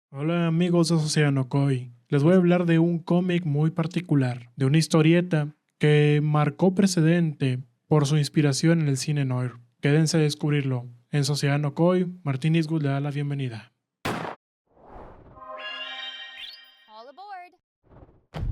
Hola amigos de Sociedad Koi. Les voy a hablar de un cómic muy particular, de una historieta que marcó precedente por su inspiración en el cine noir. Quédense a descubrirlo. En Sociedad Koi, Martín Eastwood le da la bienvenida. All aboard.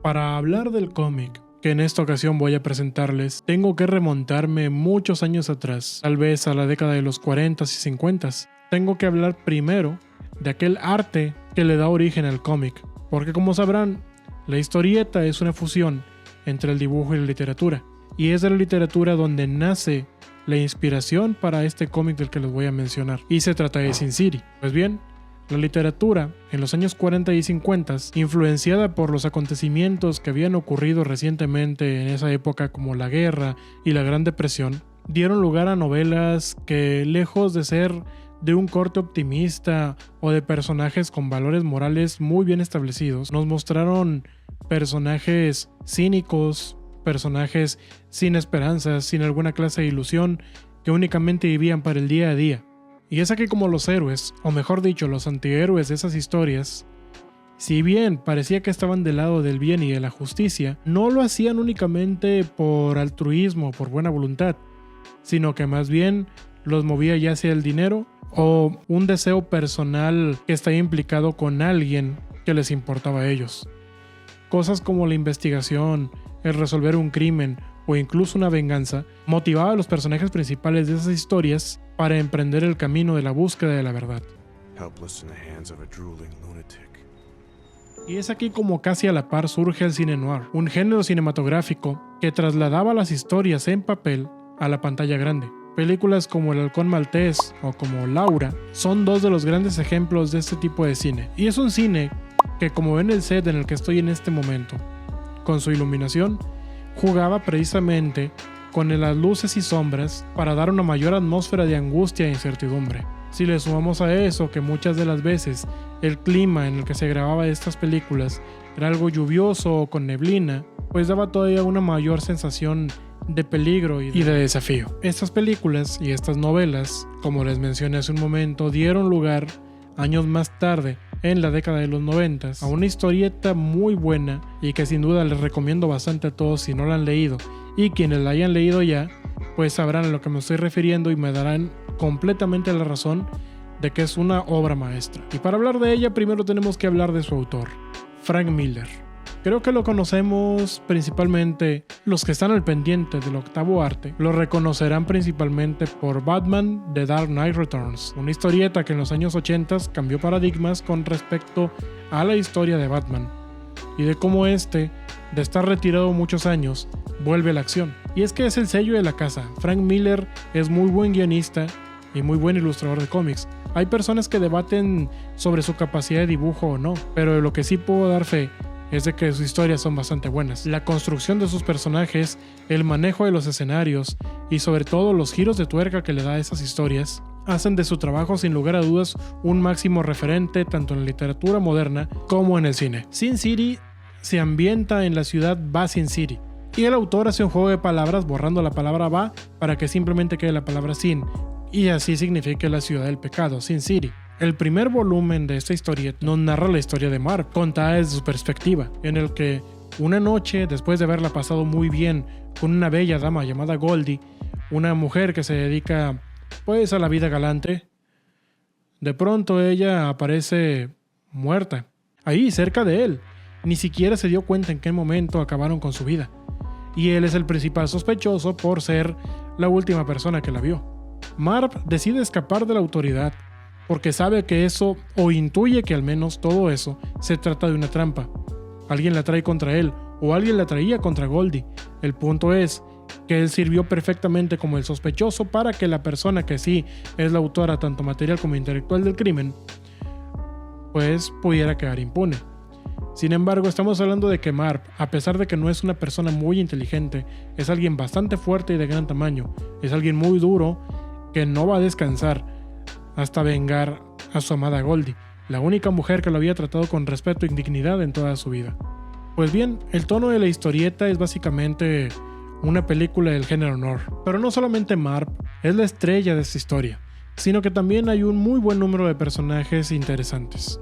Para hablar del cómic que en esta ocasión voy a presentarles, tengo que remontarme muchos años atrás, tal vez a la década de los 40s y 50s. Tengo que hablar primero de aquel arte que le da origen al cómic, porque como sabrán, la historieta es una fusión entre el dibujo y la literatura, y es de la literatura donde nace la inspiración para este cómic del que les voy a mencionar, y se trata de Sin City. Pues bien, la literatura, en los años 40 y 50, influenciada por los acontecimientos que habían ocurrido recientemente en esa época como la guerra y la Gran Depresión, dieron lugar a novelas que, lejos de ser de un corte optimista o de personajes con valores morales muy bien establecidos, nos mostraron personajes cínicos, personajes sin esperanzas, sin alguna clase de ilusión, que únicamente vivían para el día a día. Y es aquí como los héroes, o mejor dicho, los antihéroes de esas historias, si bien parecía que estaban del lado del bien y de la justicia, no lo hacían únicamente por altruismo, por buena voluntad, sino que más bien los movía ya sea el dinero o un deseo personal que estaba implicado con alguien que les importaba a ellos. Cosas como la investigación, el resolver un crimen o incluso una venganza motivaba a los personajes principales de esas historias para emprender el camino de la búsqueda de la verdad. Helpless in the hands of a drooling lunatic. Y es aquí como casi a la par surge el cine noir, un género cinematográfico que trasladaba las historias en papel a la pantalla grande. Películas como El Halcón Maltés o como Laura son dos de los grandes ejemplos de este tipo de cine. Y es un cine que, como ven el set en el que estoy en este momento, con su iluminación, jugaba precisamente con las luces y sombras para dar una mayor atmósfera de angustia e incertidumbre. Si le sumamos a eso que muchas de las veces el clima en el que se grababa estas películas era algo lluvioso o con neblina, pues daba todavía una mayor sensación de peligro y de desafío. Estas películas y estas novelas, como les mencioné hace un momento, dieron lugar años más tarde, en la década de los 90, a una historieta muy buena y que sin duda les recomiendo bastante a todos si no la han leído, y quienes la hayan leído ya, pues sabrán a lo que me estoy refiriendo y me darán completamente la razón de que es una obra maestra. Y para hablar de ella primero tenemos que hablar de su autor, Frank Miller. Creo que lo conocemos principalmente los que están al pendiente del octavo arte. Lo reconocerán principalmente por Batman The Dark Knight Returns, una historieta que en los años 80 cambió paradigmas con respecto a la historia de Batman y de cómo de estar retirado muchos años, vuelve a la acción. Y es que es el sello de la casa. Frank Miller es muy buen guionista y muy buen ilustrador de cómics. Hay personas que debaten sobre su capacidad de dibujo o no, pero de lo que sí puedo dar fe es de que sus historias son bastante buenas. La construcción de sus personajes, el manejo de los escenarios y sobre todo los giros de tuerca que le da a esas historias hacen de su trabajo sin lugar a dudas un máximo referente tanto en la literatura moderna como en el cine. Sin City se ambienta en la ciudad Va Sin City y el autor hace un juego de palabras borrando la palabra va para que simplemente quede la palabra sin y así significa la ciudad del pecado, Sin City. El primer volumen de esta historia nos narra la historia de Marv, contada desde su perspectiva, en el que una noche, después de haberla pasado muy bien con una bella dama llamada Goldie, una mujer que se dedica pues a la vida galante, de pronto ella aparece muerta, ahí cerca de él. Ni siquiera se dio cuenta en qué momento acabaron con su vida, y él es el principal sospechoso por ser la última persona que la vio. Marv decide escapar de la autoridad porque sabe que eso, o intuye que al menos todo eso, se trata de una trampa. Alguien la trae contra él, o alguien la traía contra Goldie. El punto es que él sirvió perfectamente como el sospechoso para que la persona que sí es la autora tanto material como intelectual del crimen, pues pudiera quedar impune. Sin embargo, estamos hablando de que Marv, a pesar de que no es una persona muy inteligente, es alguien bastante fuerte y de gran tamaño, es alguien muy duro que no va a descansar hasta vengar a su amada Goldie, la única mujer que lo había tratado con respeto y dignidad en toda su vida. Pues bien, el tono de la historieta es básicamente una película del género noir, pero no solamente Marv es la estrella de esta historia, sino que también hay un muy buen número de personajes interesantes.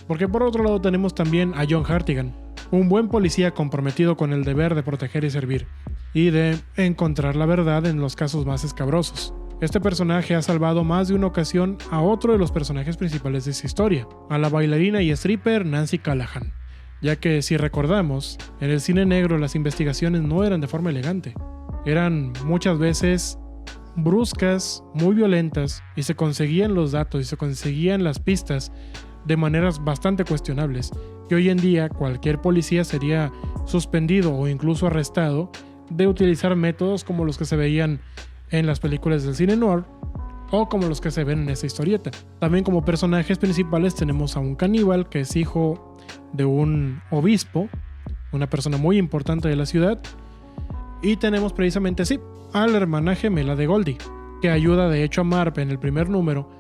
Porque por otro lado tenemos también a John Hartigan, un buen policía comprometido con el deber de proteger y servir, y de encontrar la verdad en los casos más escabrosos. Este personaje ha salvado más de una ocasión a otro de los personajes principales de esta historia, a la bailarina y stripper Nancy Callahan, ya que si recordamos, en el cine negro las investigaciones no eran de forma elegante, eran muchas veces bruscas, muy violentas, y se conseguían los datos y se conseguían las pistas de maneras bastante cuestionables, que hoy en día cualquier policía sería suspendido o incluso arrestado de utilizar métodos como los que se veían en las películas del cine noir o como los que se ven en esta historieta. También como personajes principales tenemos a un caníbal que es hijo de un obispo, una persona muy importante de la ciudad, y tenemos precisamente a la hermana gemela de Goldie, que ayuda de hecho a Marv en el primer número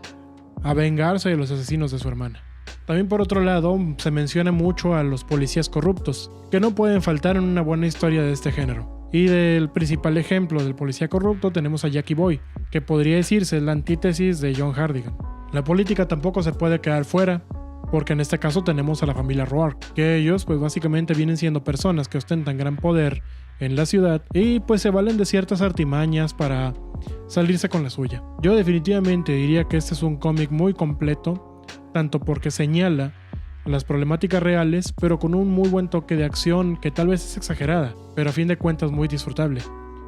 a vengarse de los asesinos de su hermana. También por otro lado se menciona mucho a los policías corruptos, que no pueden faltar en una buena historia de este género. Y del principal ejemplo del policía corrupto tenemos a Jackie Boy, que podría decirse la antítesis de John Hartigan. La política tampoco se puede quedar fuera, porque en este caso tenemos a la familia Roark, que ellos pues básicamente vienen siendo personas que ostentan gran poder en la ciudad y pues se valen de ciertas artimañas para salirse con la suya. Yo definitivamente diría que este es un cómic muy completo, tanto porque señala las problemáticas reales, pero con un muy buen toque de acción que tal vez es exagerada, pero a fin de cuentas muy disfrutable.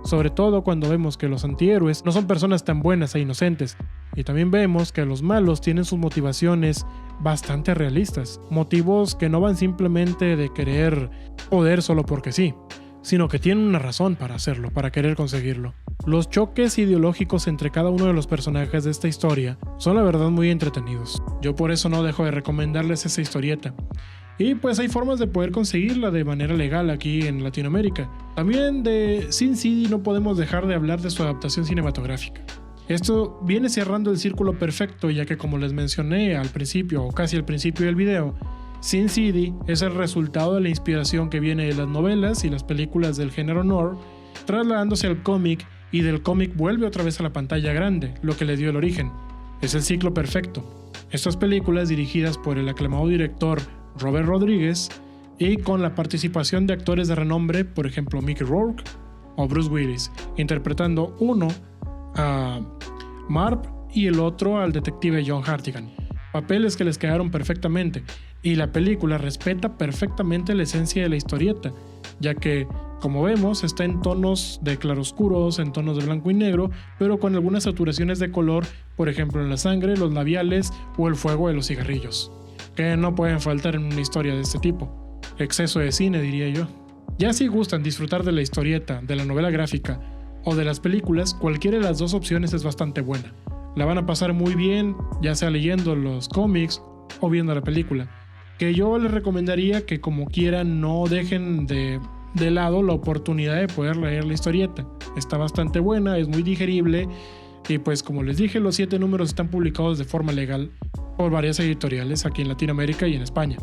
Sobre todo cuando vemos que los antihéroes no son personas tan buenas e inocentes, y también vemos que los malos tienen sus motivaciones bastante realistas, motivos que no van simplemente de querer poder solo porque sí, sino que tienen una razón para hacerlo, para querer conseguirlo. Los choques ideológicos entre cada uno de los personajes de esta historia son la verdad muy entretenidos. Yo por eso no dejo de recomendarles esa historieta. Y pues hay formas de poder conseguirla de manera legal aquí en Latinoamérica. También de Sin City no podemos dejar de hablar de su adaptación cinematográfica. Esto viene cerrando el círculo perfecto, ya que como les mencioné al principio o casi al principio del video, Sin City es el resultado de la inspiración que viene de las novelas y las películas del género noir, trasladándose al cómic, y del cómic vuelve otra vez a la pantalla grande, lo que le dio el origen. Es el ciclo perfecto. Estas películas dirigidas por el aclamado director Robert Rodriguez y con la participación de actores de renombre, por ejemplo Mickey Rourke o Bruce Willis, interpretando uno a Marv y el otro al detective John Hartigan. Papeles que les quedaron perfectamente, y la película respeta perfectamente la esencia de la historieta, ya que, como vemos, está en tonos de claroscuros, en tonos de blanco y negro, pero con algunas saturaciones de color, por ejemplo en la sangre, los labiales o el fuego de los cigarrillos, que no pueden faltar en una historia de este tipo. Exceso de cine, diría yo. Ya si gustan disfrutar de la historieta, de la novela gráfica o de las películas, cualquiera de las dos opciones es bastante buena. La van a pasar muy bien, ya sea leyendo los cómics o viendo la película, que yo les recomendaría que como quieran no dejen de lado la oportunidad de poder leer la historieta. Está bastante buena, es muy digerible, y pues como les dije, los 7 números están publicados de forma legal por varias editoriales aquí en Latinoamérica y en España,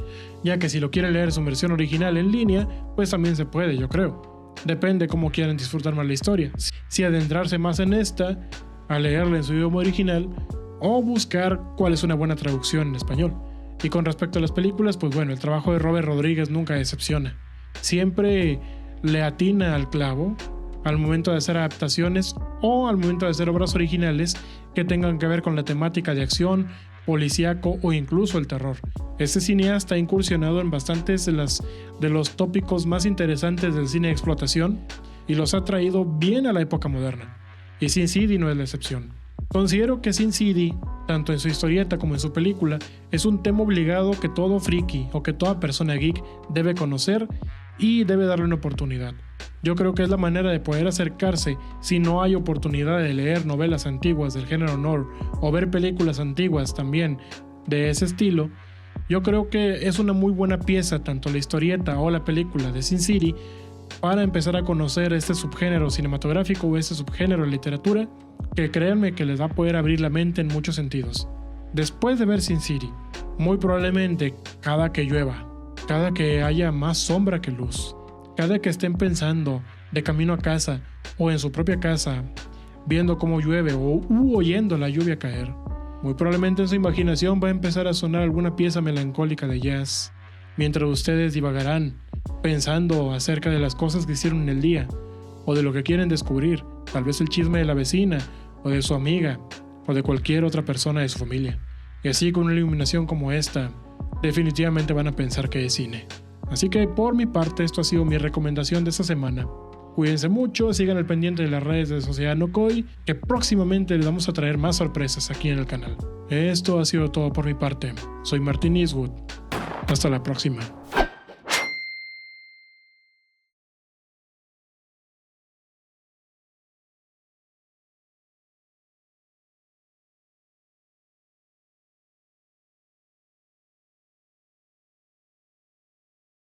ya que si lo quieren leer su versión original en línea, pues también se puede, yo creo. Depende cómo quieran disfrutar más la historia, si adentrarse más en esta, a leerla en su idioma original, o buscar cuál es una buena traducción en español. Y con respecto a las películas, pues bueno, el trabajo de Robert Rodríguez nunca decepciona. Siempre le atina al clavo al momento de hacer adaptaciones o al momento de hacer obras originales que tengan que ver con la temática de acción, policíaco o incluso el terror. Este cineasta ha incursionado en bastantes de los tópicos más interesantes del cine de explotación y los ha traído bien a la época moderna. Y Sin City no es la excepción. Considero que Sin City, tanto en su historieta como en su película, es un tema obligado que todo friki o que toda persona geek debe conocer y debe darle una oportunidad. Yo creo que es la manera de poder acercarse si no hay oportunidad de leer novelas antiguas del género noir o ver películas antiguas también de ese estilo. Yo creo que es una muy buena pieza tanto la historieta o la película de Sin City para empezar a conocer este subgénero cinematográfico o este subgénero de literatura, que créanme que les va a poder abrir la mente en muchos sentidos. Después de ver Sin City, muy probablemente cada que llueva, cada que haya más sombra que luz, cada que estén pensando de camino a casa o en su propia casa viendo cómo llueve o oyendo la lluvia caer. Muy probablemente en su imaginación va a empezar a sonar alguna pieza melancólica de jazz, mientras ustedes divagarán, pensando acerca de las cosas que hicieron en el día, o de lo que quieren descubrir, tal vez el chisme de la vecina, o de su amiga, o de cualquier otra persona de su familia. Y así con una iluminación como esta, definitivamente van a pensar que es cine. Así que por mi parte esto ha sido mi recomendación de esta semana. Cuídense mucho, sigan al pendiente de las redes de Sociedad Nokoi, que próximamente les vamos a traer más sorpresas aquí en el canal. Esto ha sido todo por mi parte. Soy Martín Eastwood. Hasta la próxima.